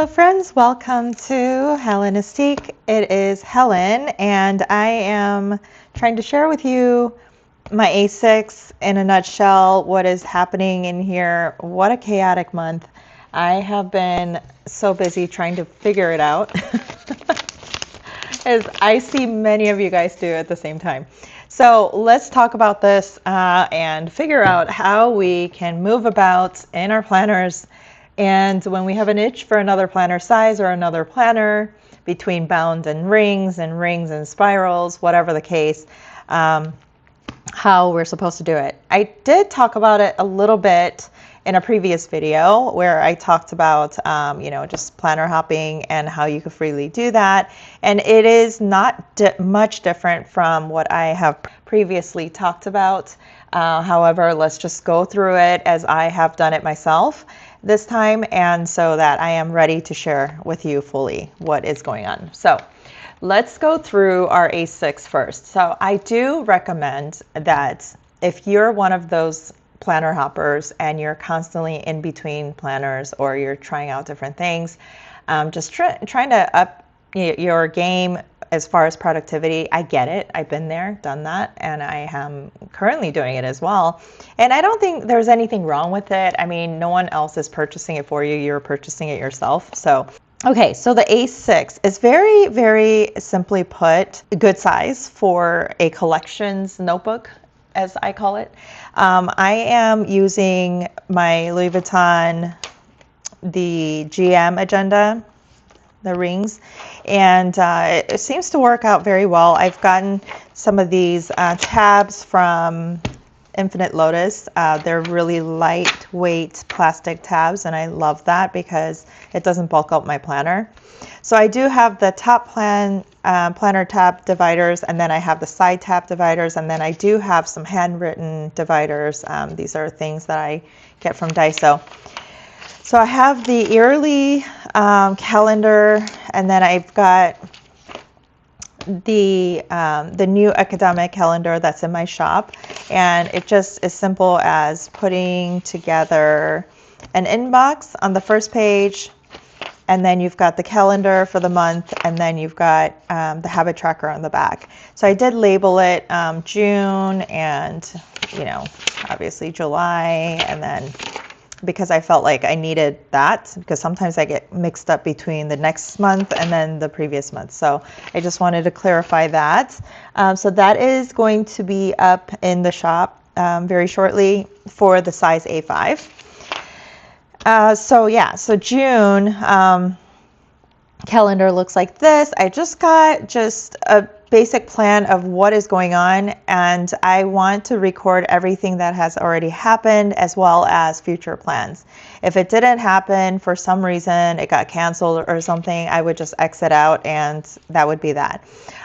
Hello friends, welcome to Helenistique. It is Helen and I am trying to share with you my A6 in a nutshell, what is happening in here. What a chaotic month. I have been so busy trying to figure it out as I see many of you guys do at the same time. So let's talk about this and figure out how we can move about in our planners. And when we have an itch for another planner size or another planner between bound and rings and spirals, whatever the case, how we're supposed to do it. I did talk about it a little bit in a previous video where I talked about, just planner hopping and how you could freely do that. And it is not much different from what I have previously talked about. However, let's just go through it as I have done it myself this time, and so that I am ready to share with you fully what is going on. So let's go through our A6 first. So I do recommend that if you're one of those planner hoppers and you're constantly in between planners or you're trying out different things, just trying to up your game as far as productivity. I get it. I've been there, done that, and I am currently doing it as well. And I don't think there's anything wrong with it. I mean, no one else is purchasing it for you. You're purchasing it yourself. So, okay, so the A6 is very, very simply put, a good size for a collections notebook, as I call it. I am using my Louis Vuitton, the GM agenda, the rings, and it seems to work out very well. I've gotten some of these tabs from Infinite Lotus. They're really lightweight plastic tabs, and I love that because it doesn't bulk up my planner. So I do have the top planner tab dividers, and then I have the side tab dividers, and then I do have some handwritten dividers. These are things that I get from Daiso. So I have the yearly calendar, and then I've got the new academic calendar that's in my shop, and it just is simple as putting together an inbox on the first page, and then you've got the calendar for the month, and then you've got the habit tracker on the back. So I did label it June and, obviously July, and then because I felt like I needed that, because sometimes I get mixed up between the next month and then the previous month. So I just wanted to clarify that. So that is going to be up in the shop very shortly for the size A5. So June calendar looks like this. I just got a basic plan of what is going on, and I want to record everything that has already happened as well as future plans. If it didn't happen for some reason, it got canceled or something, I would just exit out, and that would be that.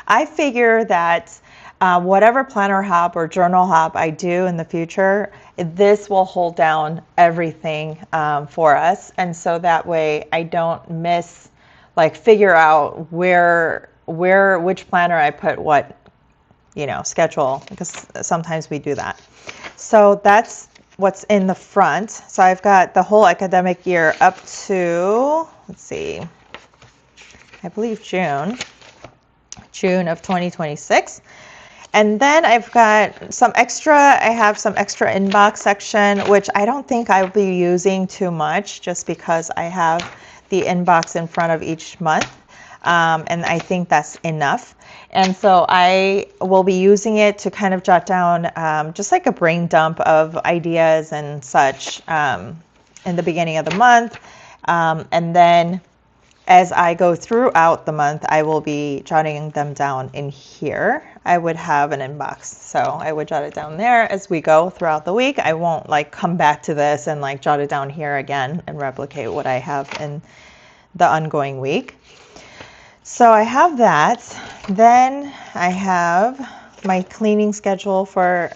I figure that whatever planner hop or journal hop I do in the future, this will hold down everything for us, and so that way I don't miss, figure out which planner I put what, schedule, because sometimes we do that. So that's what's in the front. So I've got the whole academic year up to, let's see, I believe June of 2026. And then I've got some extra, I have some extra inbox section, which I don't think I'll be using too much just because I have the inbox in front of each month. And I think that's enough. And so I will be using it to kind of jot down just like a brain dump of ideas and such in the beginning of the month. And then as I go throughout the month, I will be jotting them down in here. I would have an inbox, so I would jot it down there as we go throughout the week. I won't come back to this and jot it down here again and replicate what I have in the ongoing week. So I have that. Then I have my cleaning schedule for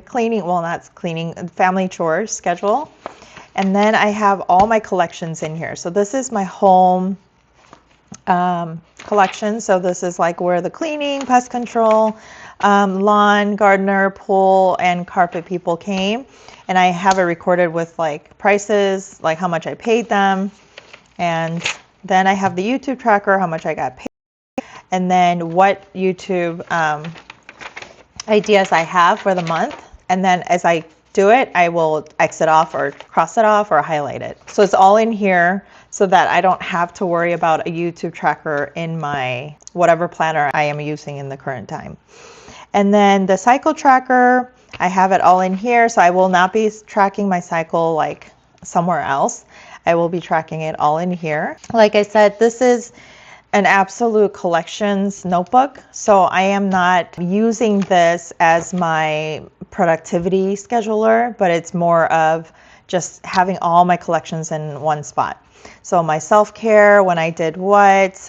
family chores schedule. And then I have all my collections in here. So this is my home collection. So this is where the cleaning, pest control, lawn, gardener, pool, and carpet people came. And I have it recorded with prices, how much I paid them, and Then I have the YouTube tracker, how much I got paid, and then what YouTube ideas I have for the month. And then as I do it, I will exit off or cross it off or highlight it. So it's all in here so that I don't have to worry about a YouTube tracker in my whatever planner I am using in the current time. And then the cycle tracker, I have it all in here. So I will not be tracking my cycle like somewhere else. I will be tracking it all in here. Like I said, this is an absolute collections notebook. So I am not using this as my productivity scheduler, but it's more of just having all my collections in one spot. So my self-care, when I did what,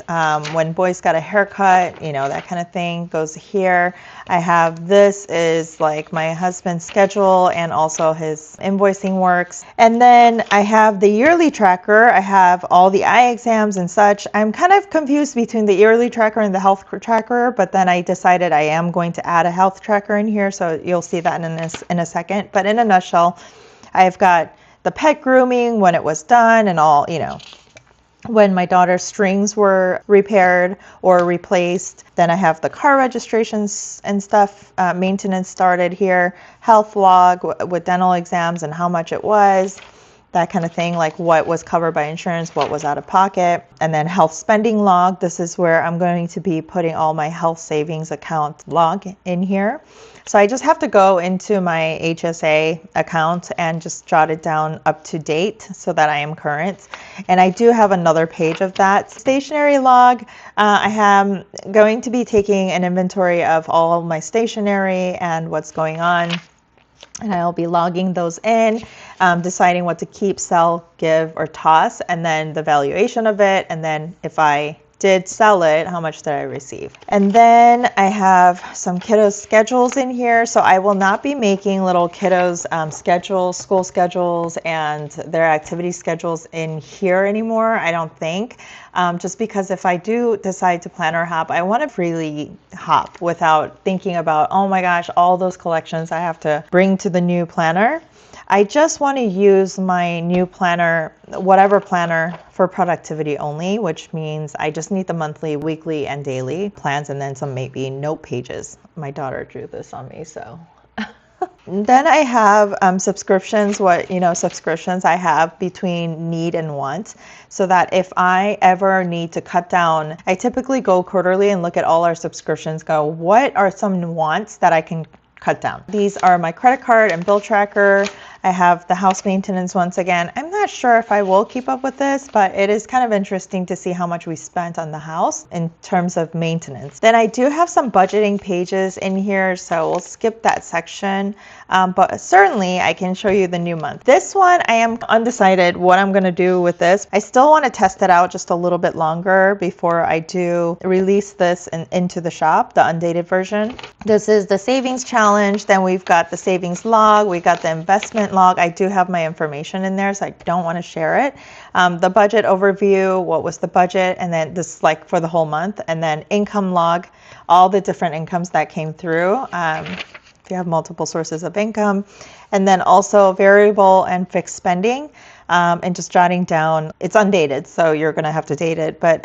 when boys got a haircut, you know, that kind of thing goes here. I have, this is like my husband's schedule and also his invoicing works. And then I have the yearly tracker. I have all the eye exams and such. I'm kind of confused between the yearly tracker and the health tracker, but then I decided I am going to add a health tracker in here. So you'll see that in a second. But in a nutshell, I've got the pet grooming, when it was done, and all, you know, when my daughter's strings were repaired or replaced. Then I have the car registrations and stuff, maintenance started here, health log with dental exams and how much it was, that kind of thing, like what was covered by insurance, what was out of pocket. And then health spending log. This is where I'm going to be putting all my health savings account log in here. So I just have to go into my HSA account and just jot it down up to date so that I am current. And I do have another page of that. Stationery log, I am going to be taking an inventory of all of my stationery and what's going on. And I'll be logging those in, deciding what to keep, sell, give, or toss, and then the valuation of it. And then if I did sell it, how much did I receive? And then I have some kiddos schedules in here. So I will not be making little kiddos schedules, school schedules, and their activity schedules in here anymore, I don't think. Just because if I do decide to planner hop, I want to freely hop without thinking about, oh my gosh, all those collections I have to bring to the new planner. I just want to use my new planner, whatever planner, for productivity only, which means I just need the monthly, weekly, and daily plans, and then some maybe note pages. My daughter drew this on me, so. Then I have subscriptions, subscriptions I have between need and want, so that if I ever need to cut down, I typically go quarterly and look at all our subscriptions, go, what are some wants that I can cut down? These are my credit card and bill tracker. I have the house maintenance once again. I'm not sure if I will keep up with this, but it is kind of interesting to see how much we spent on the house in terms of maintenance. Then I do have some budgeting pages in here, so we'll skip that section. But certainly I can show you the new month. This one, I am undecided what I'm going to do with this. I still want to test it out just a little bit longer before I do release this into the shop, the undated version. This is the savings challenge. Then we've got the savings log. We got the investment log. I do have my information in there, so I don't want to share it. The budget overview, what was the budget, and then this is like for the whole month, and then income log, all the different incomes that came through. If you have multiple sources of income, and then also variable and fixed spending, and just jotting down, it's undated, so you're going to have to date it, but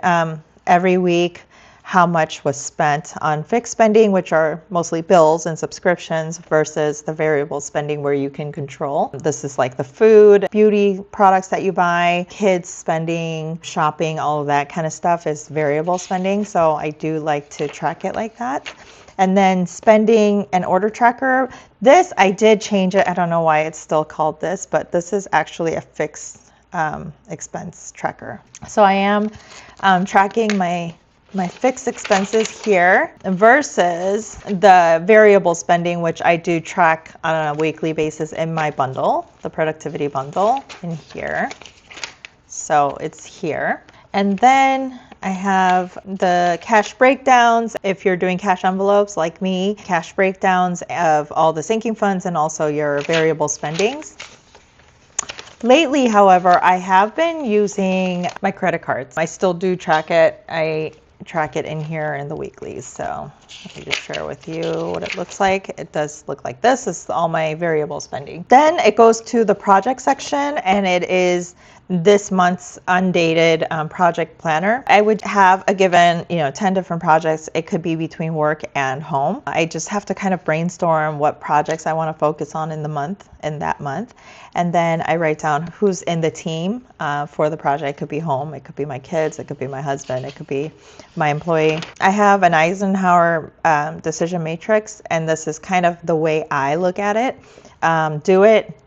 every week, how much was spent on fixed spending, which are mostly bills and subscriptions, versus the variable spending where you can control. This is like the food, beauty products that you buy, kids spending, shopping, all of that kind of stuff is variable spending. So I do like to track it like that. And then spending and order tracker. This, I did change it. I don't know why it's still called this, but this is actually a fixed expense tracker. So I am tracking my fixed expenses here versus the variable spending, which I do track on a weekly basis in my bundle, the productivity bundle in here. So it's here. And then I have the cash breakdowns. If you're doing cash envelopes like me, cash breakdowns of all the sinking funds and also your variable spendings. Lately, however, I have been using my credit cards. I still do track it. I track it in here in the weeklies. So let me just share with you what it looks like. It does look like this. This is all my variable spending. Then it goes to the project section, and it is this month's undated project planner. I would have a given, 10 different projects. It could be between work and home. I just have to kind of brainstorm what projects I want to focus on in that month. And then I write down who's in the team for the project. It could be home, it could be my kids, it could be my husband, it could be my employee. I have an Eisenhower decision matrix, and this is kind of the way I look at it. Do it,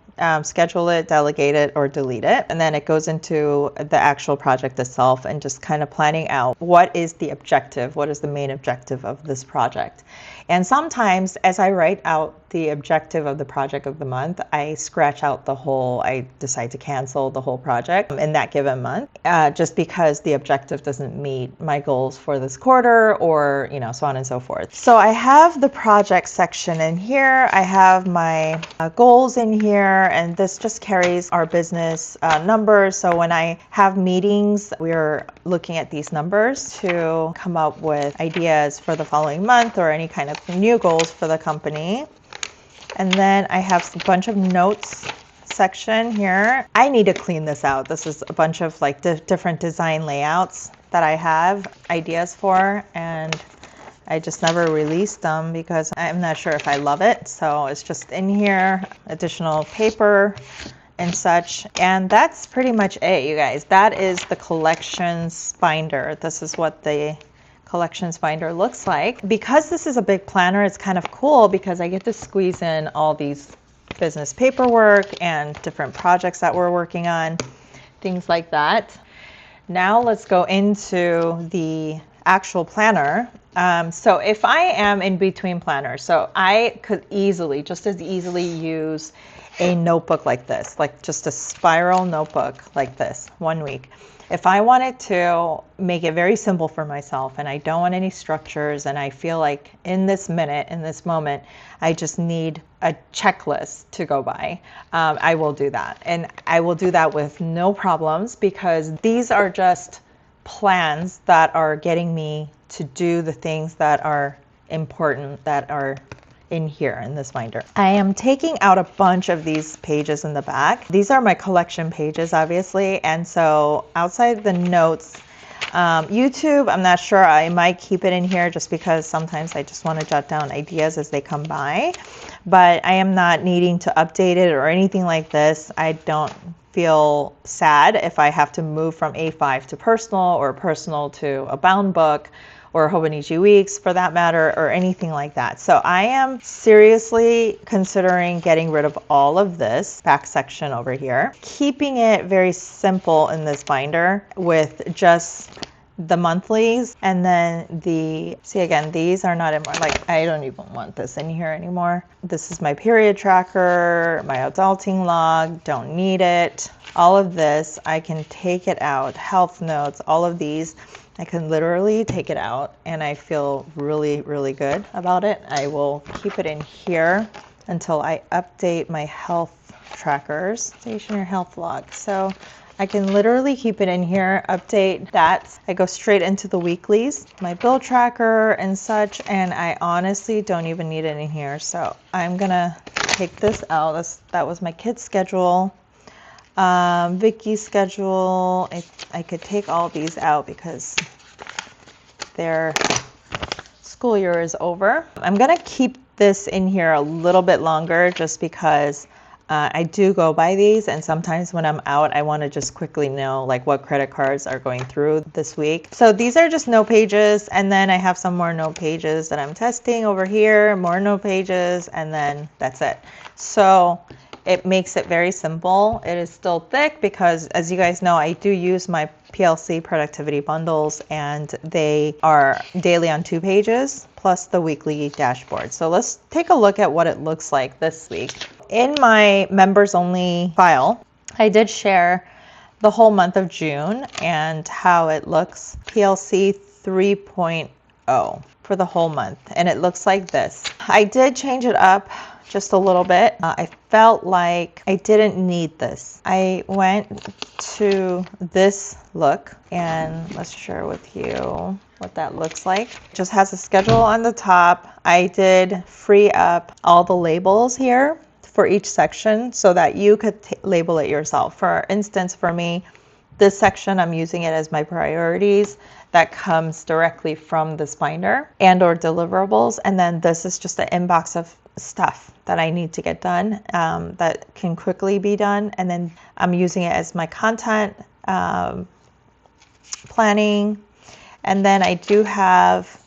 schedule it, delegate it, or delete it. And then it goes into the actual project itself and just kind of planning out what is the objective, what is the main objective of this project. And sometimes as I write out the objective of the project of the month, I scratch out I decide to cancel the whole project in that given month, just because the objective doesn't meet my goals for this quarter, or, so on and so forth. So I have the project section in here. I have my goals in here, and this just carries our business numbers. So when I have meetings, we're looking at these numbers to come up with ideas for the following month or any kind of new goals for the company. And then I have a bunch of notes section here. I need to clean this out. This is a bunch of different design layouts that I have ideas for, and I just never released them because I'm not sure if I love it. So it's just in here, additional paper and such. And that's pretty much it, you guys. That is the collections binder. This is what the collections binder looks like. Because this is a big planner, it's kind of cool because I get to squeeze in all these business paperwork and different projects that we're working on, things like that. Now let's go into the actual planner. So if I am in between planners, so I could just as easily use a notebook like this, like just a spiral notebook like this, 1 week. If I wanted to make it very simple for myself and I don't want any structures, and I feel like in this moment, I just need a checklist to go by, I will do that. And I will do that with no problems, because these are just plans that are getting me to do the things that are important, that are in here in this binder. I am taking out a bunch of these pages in the back. These are my collection pages, obviously. And so outside the notes, YouTube, I'm not sure. I might keep it in here just because sometimes I just want to jot down ideas as they come by. But I am not needing to update it or anything like this. I don't feel sad if I have to move from A5 to personal, or personal to a bound book, or Hobonichi Weeks for that matter, or anything like that. So I am seriously considering getting rid of all of this back section over here, keeping it very simple in this binder with just the monthlies. And then these are not in, I don't even want this in here anymore. This is my period tracker, my adulting log, don't need it. All of this, I can take it out. Health notes, all of these, I can literally take it out, and I feel really, really good about it. I will keep it in here until I update my health trackers, stationary health log. So I can literally keep it in here, update that. I go straight into the weeklies, my bill tracker and such, and I honestly don't even need it in here. So I'm gonna take this out. That was my kids' schedule. Vicky's schedule. I could take all these out because their school year is over. I'm gonna keep this in here a little bit longer just because I do go by these, and sometimes when I'm out, I want to just quickly know what credit cards are going through this week. So these are just note pages, and then I have some more note pages that I'm testing over here, more note pages, and then that's it. So it makes it very simple. It is still thick because, as you guys know, I do use my PLC productivity bundles, and they are daily on 2 pages plus the weekly dashboard. So let's take a look at what it looks like this week. In my members only file, I did share the whole month of June and how it looks, PLC 3.0 for the whole month, and it looks like this. I did change it up just a little bit. I felt like I didn't need this. I went to this look, and let's share with you what that looks like. It just has a schedule on the top. I did free up all the labels here for each section so that you could label it yourself. For instance, for me, this section, I'm using it as my priorities. That comes directly from this binder and or deliverables. And then this is just an inbox of stuff that I need to get done that can quickly be done. And then I'm using it as my content planning. And then I do have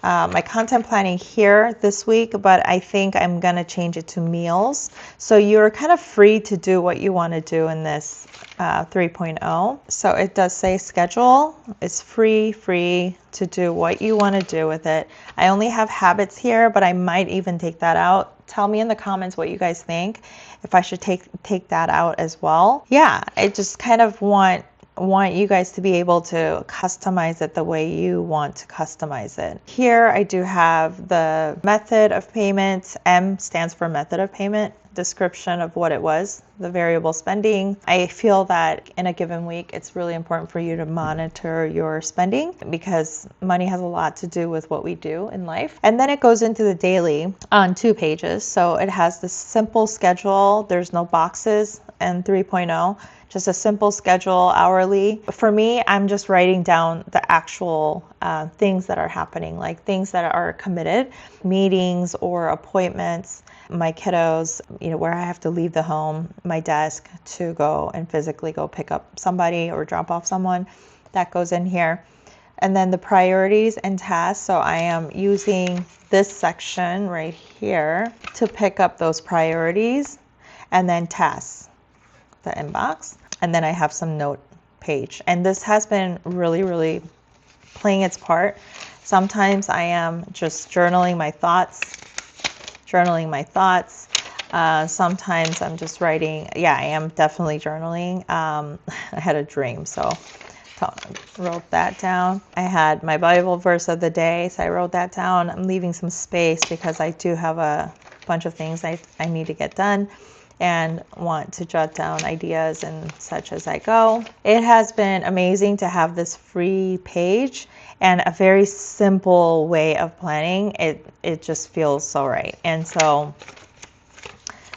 my content planning here this week, but I think I'm going to change it to meals. So you're kind of free to do what you want to do in this 3.0. So it does say schedule. It's free to do what you want to do with it. I only have habits here, but I might even take that out. Tell me in the comments what you guys think, if I should take that out as well. Yeah, I just kind of want you guys to be able to customize it the way you want to customize it. Here I do have the method of payment. M stands for method of payment, description of what it was, the variable spending. I feel that in a given week, it's really important for you to monitor your spending because money has a lot to do with what we do in life. And then it goes into the daily on 2 pages. So it has this simple schedule. There's no boxes in 3.0. Just a simple schedule hourly. For me, I'm just writing down the actual things that are happening, like things that are committed, meetings or appointments, my kiddos, where I have to leave the home, my desk to go and physically go pick up somebody or drop off someone. That goes in here. And then the priorities and tasks. So I am using this section right here to pick up those priorities and then tasks, the inbox. And then I have some note page. And this has been really playing its part. Sometimes I am just journaling my thoughts. Sometimes I'm just writing. Yeah, I am definitely journaling. I had a dream, so wrote that down. I had my Bible verse of the day, so I wrote that down. I'm leaving some space because I do have a bunch of things I need to get done and want to jot down ideas and such as I go. It has been amazing to have this free page and a very simple way of planning. It just feels so right. And so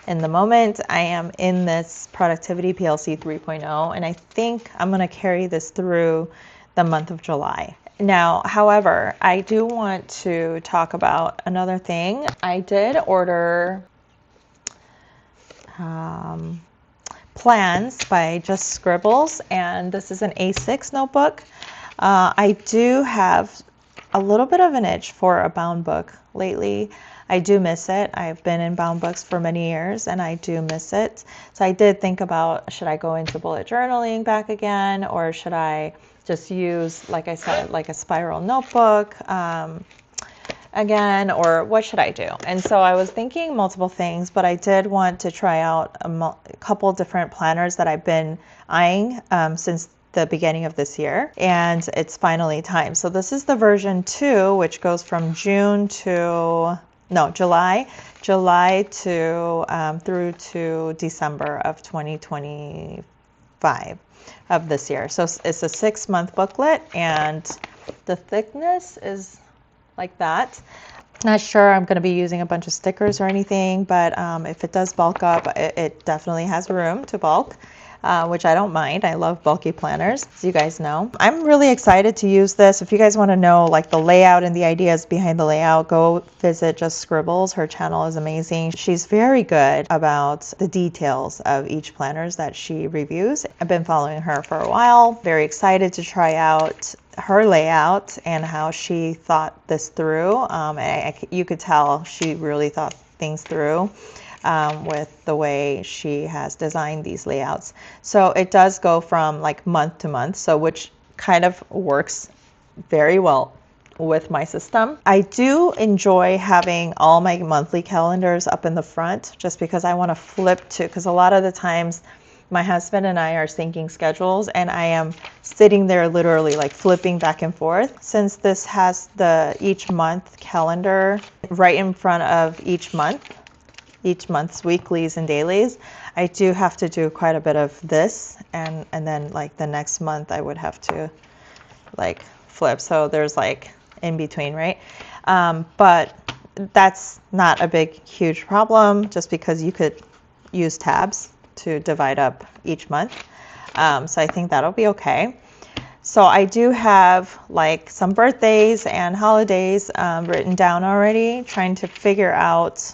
in the moment, I am in this Productivity PLC 3.0, and I think I'm going to carry this through the month of July. Now, however, I do want to talk about another thing. I did order plans by Just Scribbles, and this is an A6 notebook. I do have a little bit of an itch for a bound book lately. I do miss it. I've been in bound books for many years and I do miss it. So I did think about, should I go into bullet journaling back again, or should I just use, like I said, like a spiral notebook again, or what should I do? And so I was thinking multiple things, but I did want to try out a couple different planners that I've been eyeing since the beginning of this year, and it's finally time. So this is the version 2, which goes from July to through to December of 2025 of this year. So it's a 6-month booklet, and the thickness is like that. Not sure I'm going to be using a bunch of stickers or anything, but if it does bulk up, it definitely has room to bulk, which I don't mind. I love bulky planners, as you guys know. I'm really excited to use this. If you guys want to know like the layout and the ideas behind the layout, go visit Just Scribbles. Her channel is amazing. She's very good about the details of each planners that she reviews. I've been following her for a while. Very excited to try out her layout and how she thought this through. You could tell she really thought things through with the way she has designed these layouts. So it does go from like month to month, so which kind of works very well with my system. I do enjoy having all my monthly calendars up in the front just because I want to flip to, because a lot of the times my husband and I are syncing schedules and I am sitting there literally like flipping back and forth. Since this has the each month calendar right in front of each month's weeklies and dailies, I do have to do quite a bit of this, and then like the next month I would have to like flip. So there's like in between, right? But that's not a huge problem, just because you could use tabs to divide up each month. So I think that'll be okay. So I do have like some birthdays and holidays written down already, trying to figure out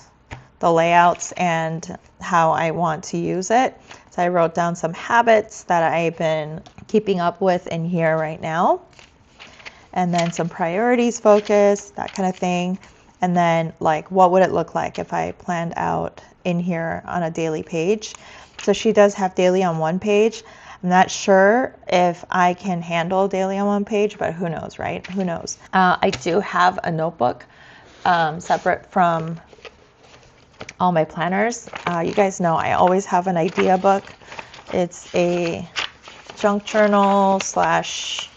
the layouts and how I want to use it. So I wrote down some habits that I've been keeping up with in here right now. And then some priorities focus, that kind of thing. And then like, what would it look like if I planned out in here on a daily page? So she does have daily on one page. I'm not sure if I can handle daily on one page, but who knows, right? Who knows? I do have a notebook separate from all my planners. You guys know I always have an idea book. It's a junk journal slash,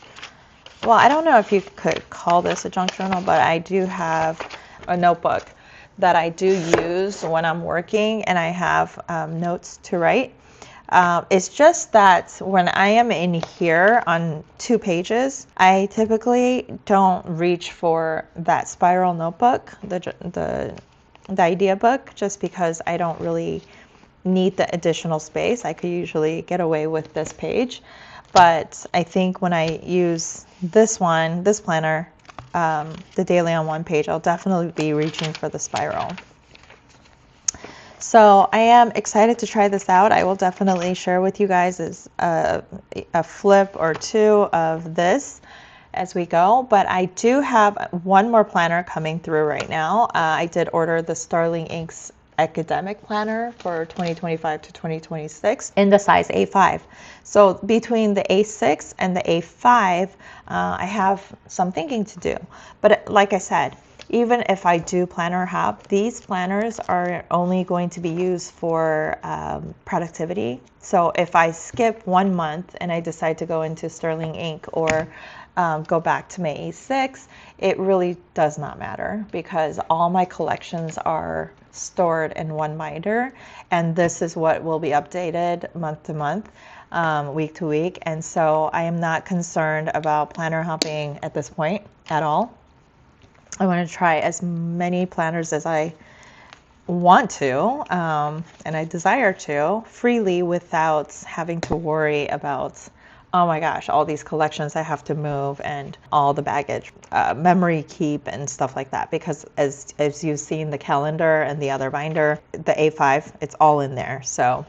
well, I don't know if you could call this a junk journal, but I do have a notebook that I do use when I'm working and I have notes to write. It's just that when I am in here on 2 pages, I typically don't reach for that spiral notebook, the idea book, just because I don't really need the additional space. I could usually get away with this page. But I think when I use this one, this planner, the daily on one page, I'll definitely be reaching for the spiral. So I am excited to try this out. I will definitely share with you guys a flip or 2 of this as we go. But I do have one more planner coming through right now. I did order the Sterling Inc.'s academic planner for 2025 to 2026 in the size A5. So between the A6 and the A5, I have some thinking to do. But like I said, even if I do planner hop, these planners are only going to be used for productivity. So if I skip 1 month and I decide to go into Sterling Inc. or go back to my A6, it really does not matter because all my collections are stored in one binder, and this is what will be updated month to month, week to week. And so I am not concerned about planner hopping at this point at all. I want to try as many planners as I want to, and I desire to, freely without having to worry about, oh my gosh, all these collections I have to move and all the baggage, memory keep and stuff like that. Because as you've seen the calendar and the other binder, the A5, it's all in there. So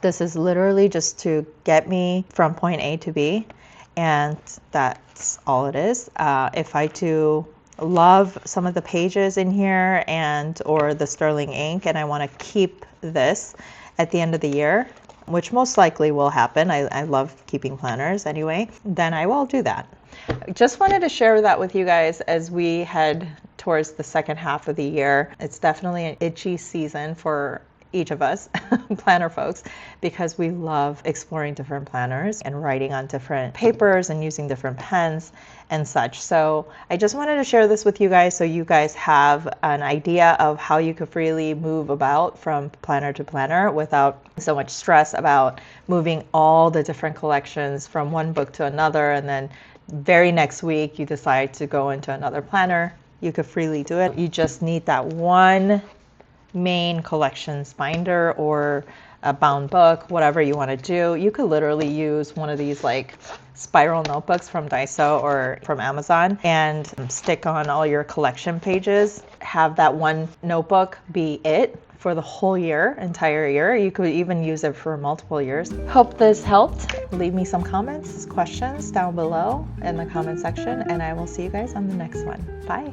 this is literally just to get me from point A to B, and that's all it is. If I do love some of the pages in here or the Sterling Inc. and I want to keep this at the end of the year, which most likely will happen. I love keeping planners anyway, then I will do that. Just wanted to share that with you guys as we head towards the second half of the year. It's definitely an itchy season for each of us planner folks, because we love exploring different planners and writing on different papers and using different pens and such. So I just wanted to share this with you guys so you guys have an idea of how you could freely move about from planner to planner without so much stress about moving all the different collections from one book to another, and then very next week you decide to go into another planner. You could freely do it. You just need that one main collections binder or a bound book, whatever you want to do. You could literally use one of these like spiral notebooks from Daiso or from Amazon and stick on all your collection pages. Have that one notebook be it for the whole year, entire year. You could even use it for multiple years. Hope this helped. Leave me some comments, questions down below in the comment section, and I will see you guys on the next one. Bye.